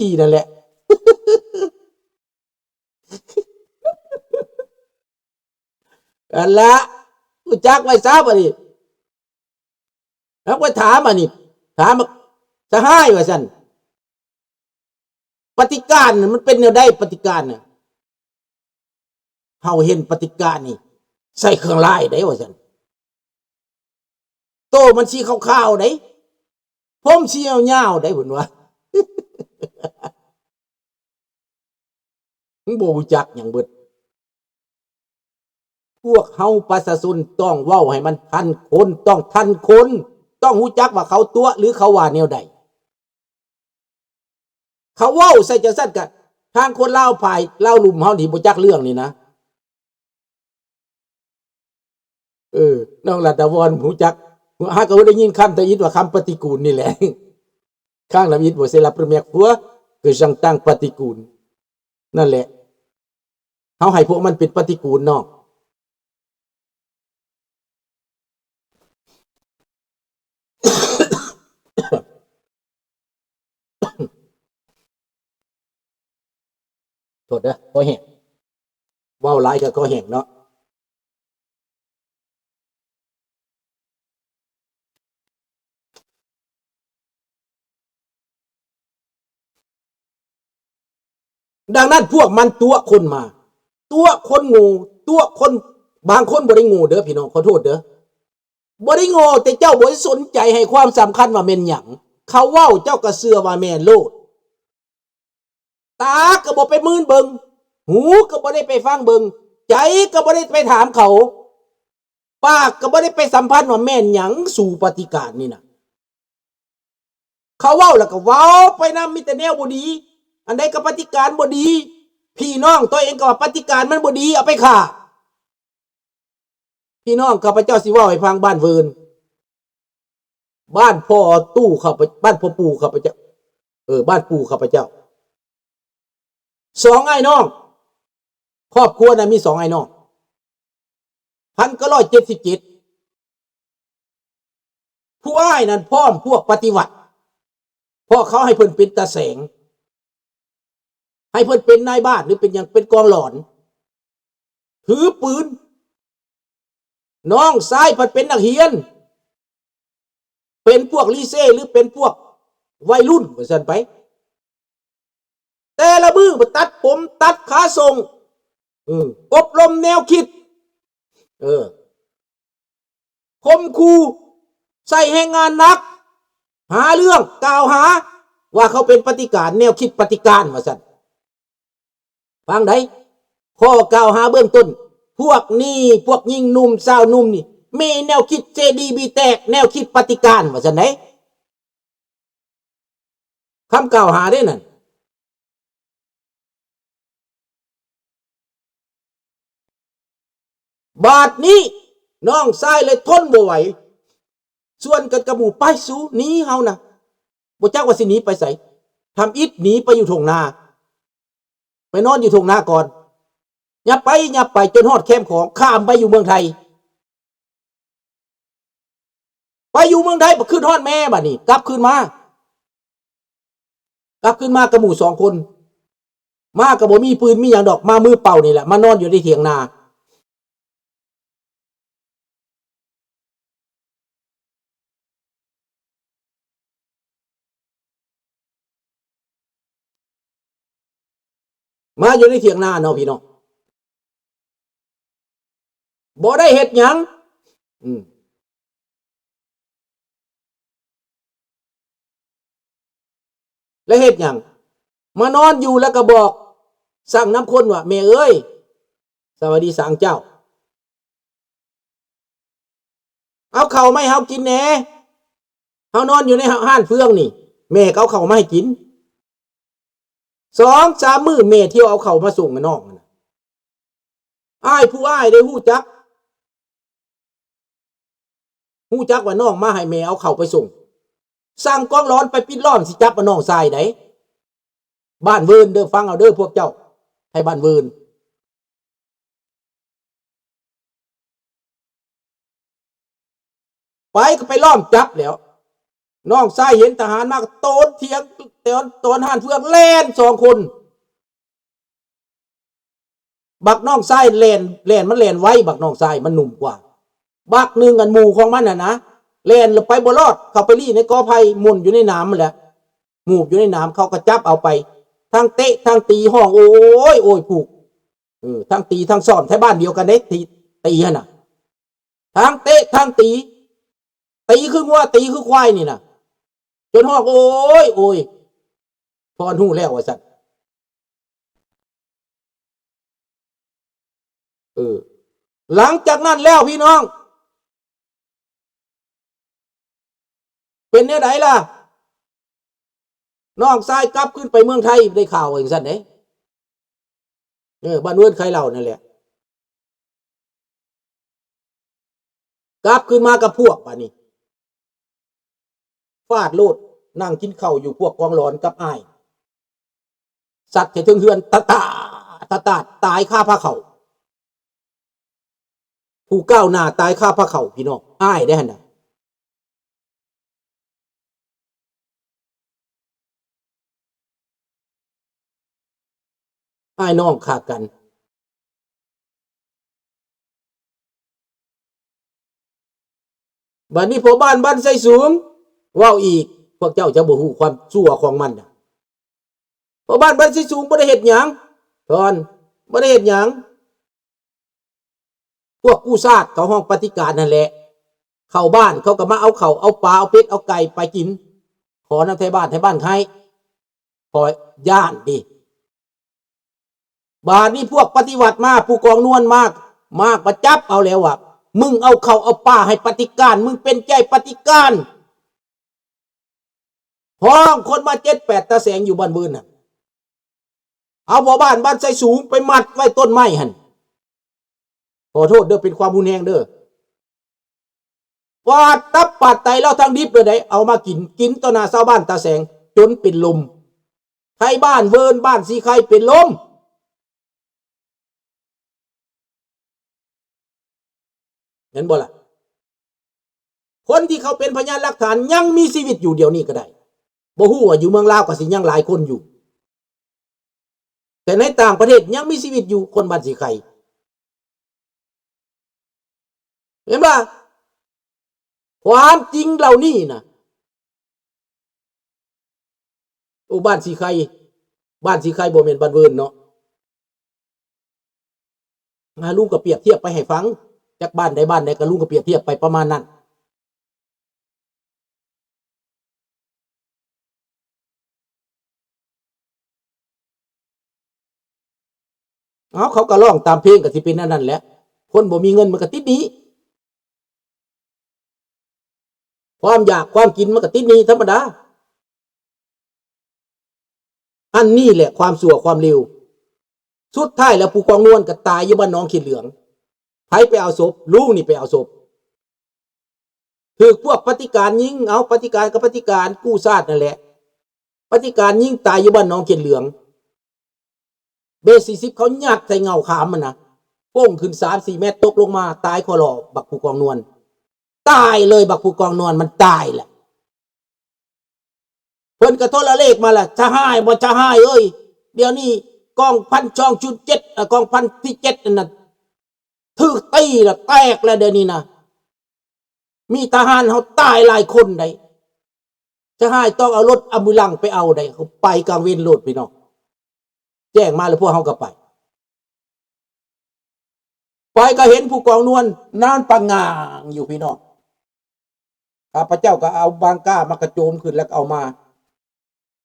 ที่นั่นแหละอันละกูจักไว้ซะบ่ดิแล้วก็ถามอันนี้ถามสหายว่าซั่นปฏิการมันเป็นแนวใดปฏิการน่ะเฮาเห็นปฏิการนี่ใส่เครื่องลายได้ว่าซั่นโตมันสีขาวๆได้ผมสียาวๆได้เพิ่นว่ามึงบ่รู้จักหยังเบิดพวกเฮาประชาชนต้องเว้าให้มันทันคนต้องทันคนต้องรู้จักว่าเขาตัวหรือเขาว่าแนวใดเขาเว้าใส่จังซั่นก็ทางคนลาวภายลาวลุ่มเฮานี่บ่จักเรื่องนี่นะน้องรัตพรรู้จักหาก็ได้ยินคำตะอิดว่าคำปฏิกูลนี่แหละข้างลำอิดบ่เสละประเมียกผัวคือจังตั้งปฏิกูลนั่นแหละเฮาให้พวกมันเป็นปฏิกูลเนาะโทษเด้อก็แห้งเว้าหลายก็แห้งเนาะดังนั้นพวกมันตัวคนมาตัวคนโง่ตัวคนบางคนบ่ได้โง่เด้อพี่น้องขอโทษเด้อบ่ได้โง่แต่เจ้าบ่สนใจให้ความสำคัญว่าแม่นหยังเขาเว้าเจ้าก็เชื่อว่าแม่นโลดตาก็บ่ไปมื่นเบิงหูก็บ่ได้ไปฟังเบิงใจก็บ่ได้ไปถามเขาปากก็บ่ได้ไปสัมพันธ์ว่าแม่นหยังสู่ปฏิการนี่นะเขาเว้าแล้วก็เว้าไปนำมีแต่แนวบ่ดีอันใดก็ปฏิการบ่ดีพี่น้องตัวเองก็ว่าปฏิการมันบ่ดีเอาไปฆ่าพี่น้องข้าพเจ้าสิเว้าให้ฟังบ้านเวิร์นบ้านพ่อตู้ข้าพบ้านพ่อปู่ข้าพเจ้าบ้านปู่ข้าพเจ้าสองไอ้น้องครอบครัวน่ะมีสองไอ้น้อง1977ผู้อ้ายนั่นพร้อมพวกปฏิวัติเพราะเขาให้เพิ่นเป็นตาแสงให้เพิ่นเป็นนายบ้านหรือเป็นอย่างเป็นกองหลอนถือปืนน้องชายเพิ่นเป็นนักเรียนเป็นพวกลีเซ่หรือเป็นพวกวัยรุ่นว่าซั่นไปแต่ละมือมาตัดผมตัดขาทรงอบรมแนวคิดคมคูใส่แรงงานนักหาเรื่องกล่าวหาว่าเขาเป็นปฏิการแนวคิดปฏิการว่าซั่นฟังได้ข้อกล่าวหาเบื้องต้นพวกนี้พวกยิ่งหนุ่มสาวหนุ่มนี่มีแนวคิดเจดีบีแตกแนวคิดปฏิการว่าซั่นไหนคำกล่าวหาได้นั่นบาดนี้น้องชายเลยทนบ่ไหวส่วนกันกับหมู่ไปสู้หนีเฮานะบ่จักว่าสิหนีไปไสทำอิฐหนีไปอยู่ทงนาไปนอนอยู่ทงนาก่อนอย่าไปจนฮอดแคมป์ของข้ามไปอยู่เมืองไทยไปอยู่เมืองไทยบ่ขึ้นฮอดแม่บัดนี้กลับขึ้นมากับหมู่2คนมาก็บ่มีปืนมีหยังดอกมามือเปล่านี่แหละมานอนอยู่ในเถียงนามาอยู่ในเถียงนาเนาะพี่น้องบ่ได้เฮ็ดหยังแล้วเฮ็ดหยังมานอนอยู่แล้วก็บอกสั่งน้ำคนว่าแม่เอ้ยสวัสดีสางเจ้าเอาข้าวไม่เฮากินแหน่เฮานอนอยู่ในห้านเฟืองนี่แม่เอาข้าวมาให้กิน2-3 มื้อแม่เที่ยวเอาข้าวมาส่งให้น้องอ้ายผู้อ้ายได้ฮู้จักว่าน้องมาให้แม่เอาข้าวไปส่งสั่งกองร้อนไปปิดล้อมสิจับว่าน้องชายไดบ้านเวิร์นเด้อฟังเอาเด้อพวกเจ้าให้บ้านเวิร์นไปก็ไปล้อมจับแล้ว น้องชายเห็นทหารมากโตนเถียงตอนหันเฟืองแล่น2 คนบักน้องชายแล่นมันแล่นไว้บักน้องชายมันหนุ่มกว่าบักหนึ่งกันหมู่ของมันนะแล่นไปบ่รอดเข้าไปรี่ในกอไผ่มุนอยู่ในน้ำมันแหละหมูบอยู่ในน้ำเขาก็จับเอาไปทั้งเตะทั้งตีห้องโอ้ยโอ้ยผูกทั้งตีทั้งซ่อนแถวบ้านเดียวกันเด้ตีฮะน่ะทั้งเตะทั้งตีคือว่าตีคือควายนี่น่ะจนห้องโอ้ยโอ้ยพรหู้แล้วว่าสัตว์หลังจากนั้นแล้วพี่น้องเป็นเนี่ยไหนล่ะน้องชายกลับขึ้นไปเมืองไทยได้ข่าวอย่างสั้นบ้านเวิร์นใครเล่านั่นแหละกลับขึ้นมากับพวกป่ะนี่ฟาดโลดนั่งกินข้าวอยู่พวกกองร้อนกับอ้ายสัตว์ถึงเฮือนตาตายฆ่าผ้าเขาผู้ก้าวหน้าตายฆ่าผ้าเขาพี่น้องอ้ายได้หันนะอ้ายน้องขาดกันบัดนี้พอบ้านใส่สูงว้าวอีกพวกเจ้าจะบ่ฮู้ความชั่วของมันนะพอบ้านใส่สูงบ่ได้เฮ็ดหยังตอนบ่ได้เฮ็ดหยังพวกกู้ซาดเขาห้องปฏิการนั่นแหละเข้าบ้านเขาก็มาเอาเข่าเอาปลาเอาเป็ดเอาไก่ไปกินขอน้ำไทยบ้านใครขอย่านดิบาดนี้พวกปฏิวัติมาผู้กองนวลมากประจับเอาแล้วว่ะมึงเอาเขาเอาป่าให้ปฏิการมึงเป็นใจปฏิการห้องคนมา7-8ตาแสงอยู่บ้านบืนน่ะเอาบ้านใส่สูงไปมัดไว้ต้นไม้หันขอโทษเด้อเป็นความรุนแรงเด้อปาดตับปาดไตแล้วทั้งดิบเลยได้เอามากินต่อหน้าชาวบ้านตาแสงจนเป็นลมใครบ้านเวิร์นบ้านสีใครเป็นลมเห็นบ่ล่ะคนที่เขาเป็นพยานหลักฐานยังมีชีวิตอยู่เดี๋ยวนี้ก็ได้บ่ฮู้ว่าอยู่เมืองลาวก็สิยังหลายคนอยู่แต่ในต่างประเทศยังมีชีวิตอยู่คนบ้านสีไข่เห็นป่ะความจริงเหล่านี้นะโอ้บ้านสีไข่บ่แม่นบ้านเวิร์นเนาะลุงก็เปรียบเทียบไปให้ฟังจากบ้านใดก็ลุงก็เปรียบเทียบไปประมาณนั้นเขาก็ร้องตามเพลงก็สิเป็นนั่นแหละคนบ่มีเงินมันก็ติดหนี้ความอยากความกินมันก็ติดหนี้ธรรมดาอันนี้แหละความชั่วความเลวสุดท้ายแล้วผู้กองนวลก็ตายอยู่บ้านน้องขีดเหลืองไผไปเอาศพลุงนี่ไปเอาศพคือพวกปฏิการยิงเอาปฏิการกับปฏิการกู้ซาดนั่นแหละปฏิการยิงตายอยู่บ้านน้องขีดเหลืองเบ40เขายัดใส่เงาขามมันนะโป้งขึ้น3-4 เมตรตกลงมาตายคอหลอบักผู้กองนวลตายเลยบักผู้กองนวลมันตายแหละเพิ่นกระโทรเลขมาละจะให้บ่จะให้เอ้ยเดี๋ยวนี้กองพันช่องชุด7กองพันที่7นั่นน่ะถือตีละแตกแล้วเดี๋ยวนี้นะมีทหารเขาตายหลายคนได้จะให้ต้องเอารถอัมบูลังไปเอาได้เขาไปกลางเวรโลดพี่น้องแจ้งมาแล้วพวกเขาก็ไปก็เห็นผู้กองนวลนอนปังงางอยู่พี่น้องข้าพเจ้าก็เอาบางก้ามากระโจมขึ้นแล้วเอามา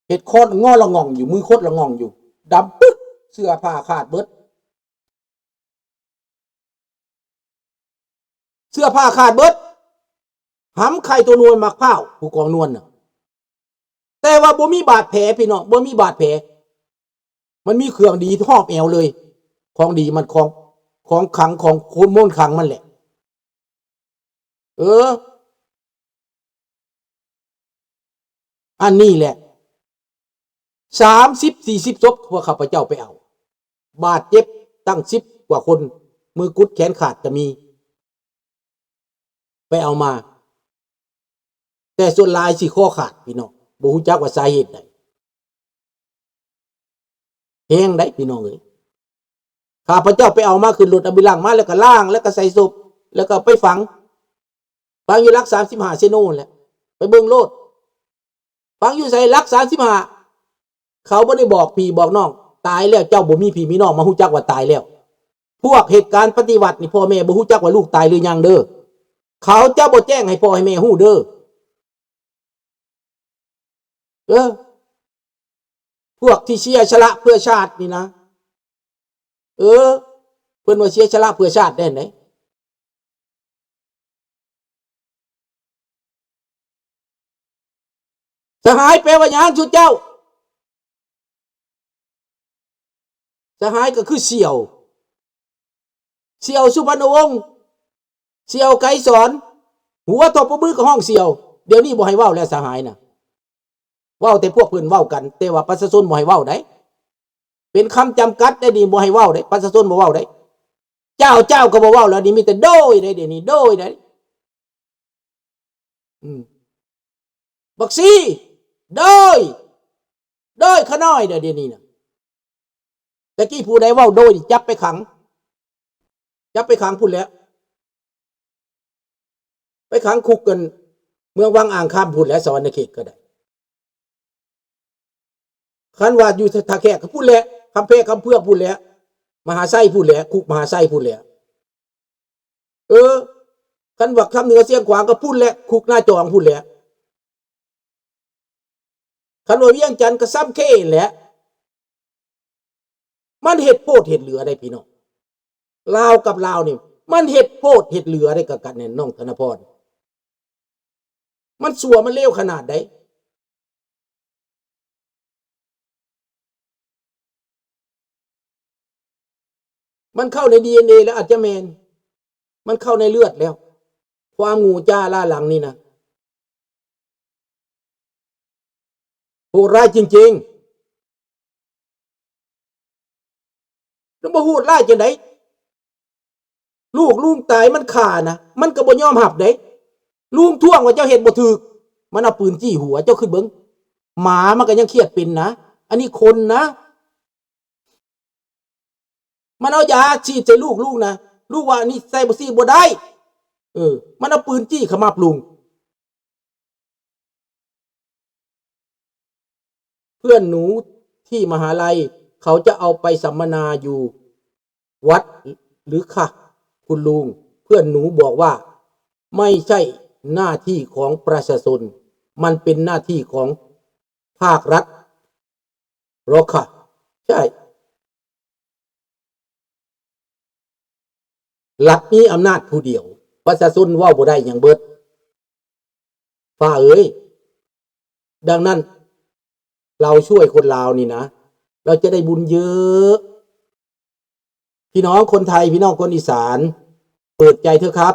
เห็ดโคตรงอละง่องอยู่มือโคตรละง่องอยู่ดำปึ๊กเสื้อผ้าขาดเบิดเสื้อผ้าขาดเบิดหำไข่ตัวนวลมักเผาผู้กองนวลน่ะแต่ว่าบ่มีบาดแผลพี่น้องบ่มีบาดแผลมันมีเครื่องดีหอบแอวเลยของดีมันของขังของคนม่นขังมันแหละอันนี้แหละ30-40ศพพวกข้าพเจ้าไปเอาบาดเจ็บตั้ง10 กว่าคนมือกุดแขนขาดจะมีไปเอามา แต่ส่วนหลายสิข้อขาดพี่น้องบ่ฮู้จักว่าสาเหตุใดแห้งได้พี่น้องเอ้ยข้าพเจ้าไปเอามาขึ้นรถอำบิลังมาแล้วก็ล้างแล้วก็ใส่ศพแล้วก็ไปฝังอยู่หลัก35เซโนแหละไปเบิ่งโลดฝังอยู่ใส่หลัก35เขาบ่ได้บอกพี่บอกน้องตายแล้วเจ้าบ่มีพี่มีน้องมาฮู้จักว่าตายแล้วพวกเหตุการณ์ปฏิวัตินี่พ่อแม่บ่ฮู้จักว่าลูกตายหรือยังเด้อเขาจะบ่แจ้งให้พ่อให้แม่ฮู้เด้อพวกที่เสียสละเพื่อชาตินี่นะเพิ่นว่าเสียสละเพื่อชาติได้ไหนสหายแปลว่าหยังชุดเจ้าสหายก็คือเสี่ยวสุพรรณวงศ์เสี่ยวไกรสอนหัวตบมือกับห้องเสี่ยวเดี๋ยวนี้บ่ให้เว้าแล้วสหายน่ะเว้าแต่พวกเพิ่นเว้ากันแต่ว่าประชาชนบ่ให้เว้าได้เป็นคำจำกัดได้ดีบ่ให้เว้าได้ประชาชนบ่เว้าได้เจ้าก็บ่เว้าแล้วนี่มีแต่โดยได้เดี๋ยวนี้โดยได้บักซี่โดยขน้อยเดี๋ยวนี้น่ะตะกี้ผู้ใดเว้าโดยจับไปขังพุ่นแล้วไปขังคุกกันเมืองวังอ่างคำพุ่นแล้วสวรรณเขตก็ได้คันว่าอยู่ท่าแขกก็พูดแหละคำเพคำเพื่อพูดแหละมหาไส้พูดแหละคุกมหาไส้พูดแหละคันว่าคำเหนือเสียงขวางก็พูดแหละคุกหน้าจองพูดแหละคันว่าเวียงจันทร์ก็ซ้ำเข้แหละมันเห็ดโพดเห็ดเหลือได้พี่น้องลาวกับลาวนี่มันเห็ดโพดเห็ดเหลือได้กับกันเนี่ยน้องธนพรมันสัวมันเลวขนาดไหนมันเข้าใน DNA แล้วอาจจะแมนมันเข้าในเลือดแล้วความงูจ้าล่าหลังนี่นะโหดร้ายจริงๆแล้วมาโหดร้ายจังไดลูกลุงตายมันฆ่านะมันก็บ่ยอมหับเด้ลุงท่วงว่าเจ้าเฮ็ดบ่ถูกมันเอาปืนจี้หัวเจ้าขึ้นเบิ่งหมามันก็ยังเครียดเป็นนะอันนี้คนนะมันเอายาฉีดใส่ลูกนะลูกว่านี่ใส่บ่ซี่บ่ได้มันเอาปืนจี้ขมับลุงเพื่อนหนูที่มหาลัยเขาจะเอาไปสัมมนาอยู่วัดหรือค่ะคุณลุงเพื่อนหนูบอกว่าไม่ใช่หน้าที่ของประชาชนมันเป็นหน้าที่ของภาครัฐหรอค่ะใช่รัฐมีอำนาจผู้เดียวประชาชนว่าบ่ได้อย่างเบิดฝ่าดังนั้นเราช่วยคนลาวนี่นะเราจะได้บุญเยอะพี่น้องคนไทยพี่น้องคนอีสานเปิดใจเถอะครับ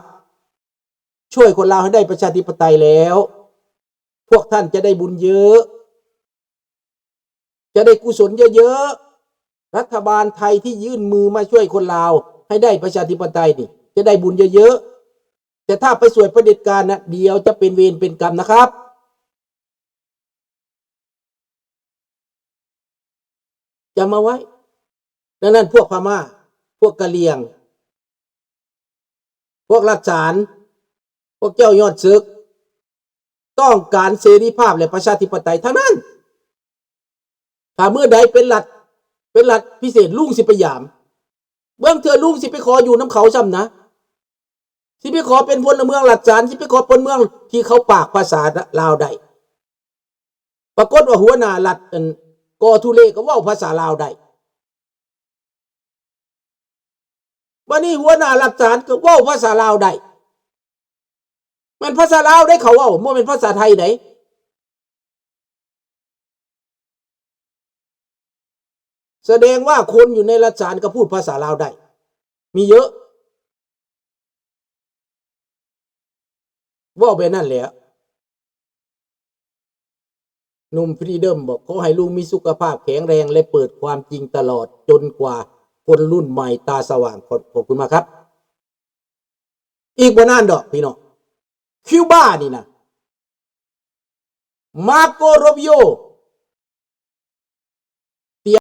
ช่วยคนลาวให้ได้ประชาธิปไตยแล้วพวกท่านจะได้บุญเยอะจะได้กุศลเยอะๆรัฐบาลไทยที่ยื่นมือมาช่วยคนลาวให้ได้ประชาธิปไตยนี่จะได้บุญเยอะๆแต่ถ้าไปสวยเผด็จการนะเดี๋ยวจะเป็นเวรเป็นกรรมนะครับจำมาไว้ดังนั้นพวกพม่าพวกกะเหรี่ยงพวกรัฐฉานพวกเจ้ายอดศึกต้องการเสรีภาพและประชาธิปไตยทั้งนั้นถ้าเมื่อใดเป็นรัฐพิเศษลุงสิไปยามเบื้องเถื่อลุงสิไปขออยู่น้ำเขาซ้ำนะสิไปขอเป็นพลเมืองรัฐฉานสิไปขอพลเมืองที่เขาปากภาษาลาวได้ปรากฏว่าหัวหน้ารัฐกอทุเลก็เว้าภาษาลาวได้วันนี้หัวหน้ารัฐฉานก็เว้าภาษาลาวได้มันภาษาลาวได้เขาเว้าบ่เป็นภาษาไทยไหนแสดงว่าคนอยู่ในรัฐฉานก็พูดภาษาลาวได้มีเยอะว่าไปนั่นแหละหนุ่มฟรีเดิมบอกขอให้ลุงมีสุขภาพแข็งแรงและเปิดความจริงตลอดจนกว่าคนรุ่นใหม่ตาสว่างขอบคุณมากครับอีกบ่นานดอกพี่น้องคิวบานี่นะ มาโกโรบิโอ